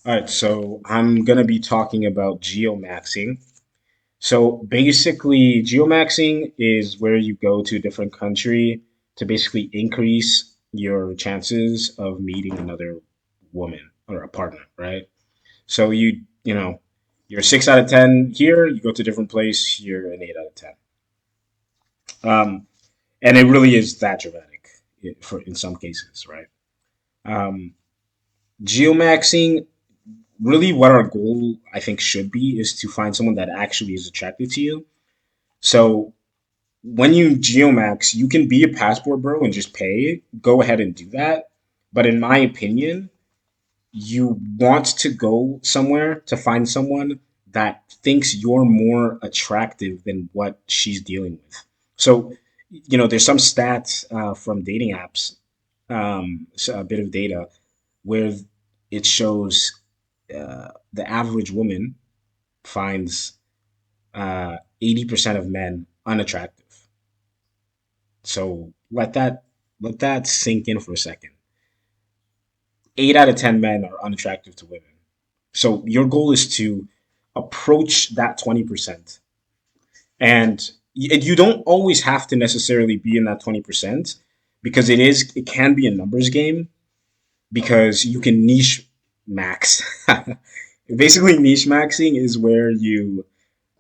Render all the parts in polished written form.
All right, so I'm gonna be talking about geomaxing. So basically, geomaxing is where you go to a different country to basically increase your chances of meeting another woman or a partner, right? So you're 6 out of 10 here. You go to a different place, you're an 8 out of 10. Um, and it really is that dramatic for in some cases, right? Um, Geomaxing, really what our goal I think should be is to find someone that actually is attracted to you. So when you geomax, you can be a passport bro and just pay. Go ahead and do that. But in my opinion, you want to go somewhere to find someone that thinks you're more attractive than what she's dealing with. So, there's some stats from dating apps, so a bit of data where it shows the average woman finds 80% of men unattractive. So let that sink in for a second. 8 out of 10 men are unattractive to women. So your goal is to approach that 20%. And you don't always have to necessarily be in that 20% because it can be a numbers game because you can niche max. Basically, niche maxing is where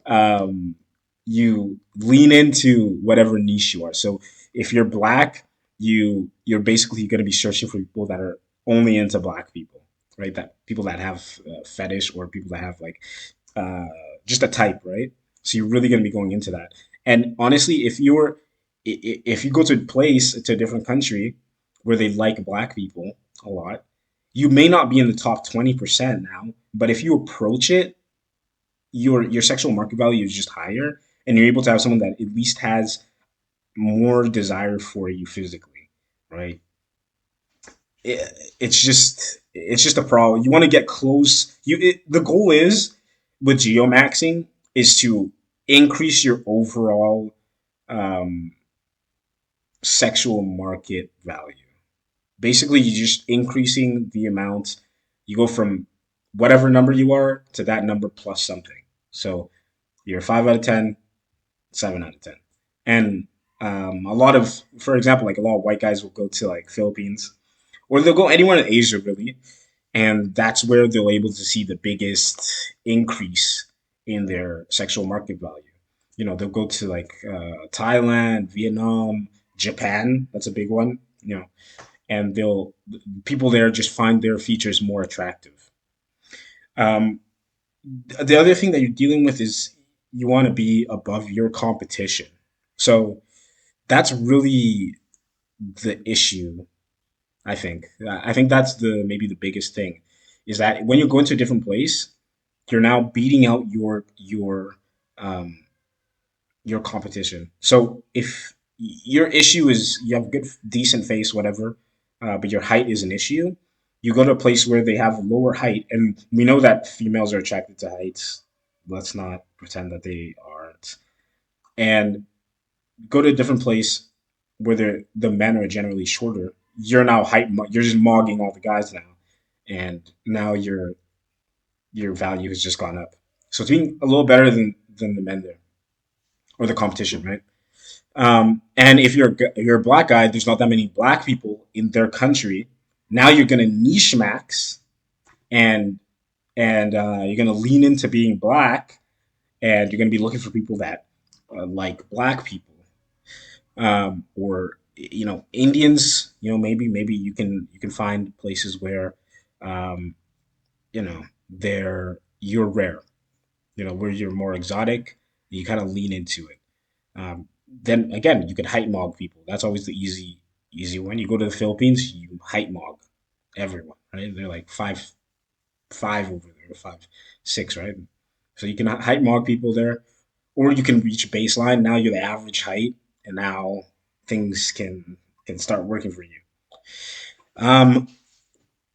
um, you lean into whatever niche you are. So if you're black, you're basically going to be searching for people that are only into black people, right? That people that have fetish or people that have like uh, just a type, right? So you're really going to be going into that. And honestly, if you go to a place to a different country where they like black people a lot, you may not be in the top 20% now, but if you approach it, your sexual market value is just higher, and you're able to have someone that at least has more desire for you physically, right? It's just a problem. You want to get close. The goal is with geomaxing is to increase your overall um, sexual market value. Basically, you're just increasing the amount. You go from whatever number you are to that number plus something. So you're 5 out of 10, 7 out of 10. And a lot of, for example, like a lot of white guys will go to like Philippines or they'll go anywhere in Asia really, and that's where they'll able to see the biggest increase in their sexual market value. They'll go to like Thailand, Vietnam, Japan. That's a big one. And they'll people there just find their features more attractive. Um, the other thing that you're dealing with is you want to be above your competition. So that's really the issue, I think. I think that's the maybe the biggest thing is that when you go into a different place, you're now beating out um, your competition. So if your issue is you have a good decent face, whatever, but your height is an issue, you go to a place where they have lower height, and we know that females are attracted to heights. Let's not pretend that they aren't. And go to a different place where the men are generally shorter. You're now you're just mogging all the guys now, and now your value has just gone up. So it's being a little better than the men there or the competition, right? And if you're a black guy, there's not that many black people in their country. Now you're gonna niche max and and you're gonna lean into being black, and you're gonna be looking for people that like black people, or Indians. Maybe you can find places where um, you're rare. Where you're more exotic, you kind of lean into it. Then again, you can height mog people. That's always the easy one. You go to the Philippines, you height mog everyone, right? They're like 5'5" over there, 5'6", right? So you can height mog people there, or you can reach baseline. Now you're the average height, and now things can start working for you. Um,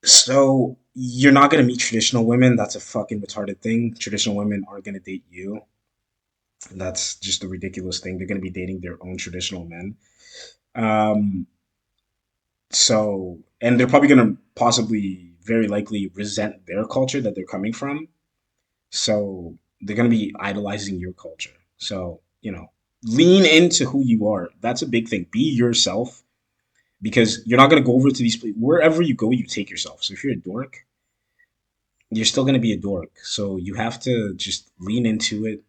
so you're not gonna meet traditional women. That's a fucking retarded thing. Traditional women aren't gonna date you. That's just a ridiculous thing. They're gonna be dating their own traditional men. Um, and they're probably gonna possibly very likely resent their culture that they're coming from. So they're going to be idolizing your culture. So, lean into who you are. That's a big thing. Be yourself because you're not going to go over to these places. Wherever you go, you take yourself. So if you're a dork, you're still going to be a dork. So you have to just lean into it,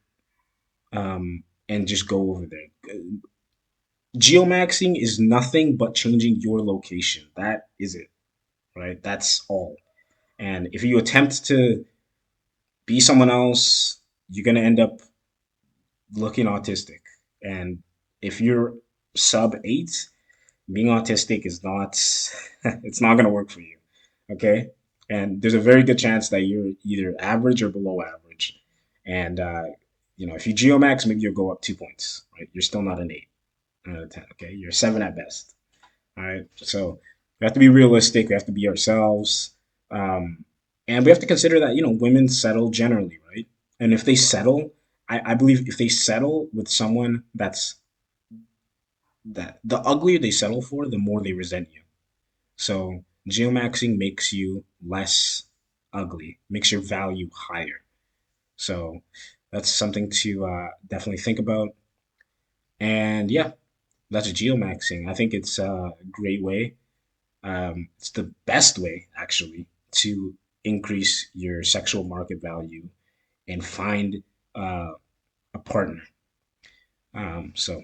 and just go over there. Geomaxing is nothing but changing your location. That is it, right? That's all. And if you attempt to be someone else, you're going to end up looking autistic. And if you're sub 8, being autistic is not it's not going to work for you. Okay? And there's a very good chance that you're either average or below average. And if you geomax, maybe you'll go up 2 points, right? You're still not an 8 out of 10. Okay? You're 7 at best. All right. So we have to be realistic. We have to be ourselves. Um, and we have to consider that, women settle generally, right? And if they settle, I believe if they settle with someone that the uglier they settle for, the more they resent you. So geomaxing makes you less ugly, makes your value higher. So that's something to definitely think about. And yeah, that's geomaxing. I think it's a great way. It's the best way, actually, to increase your sexual market value and find uh, a partner. So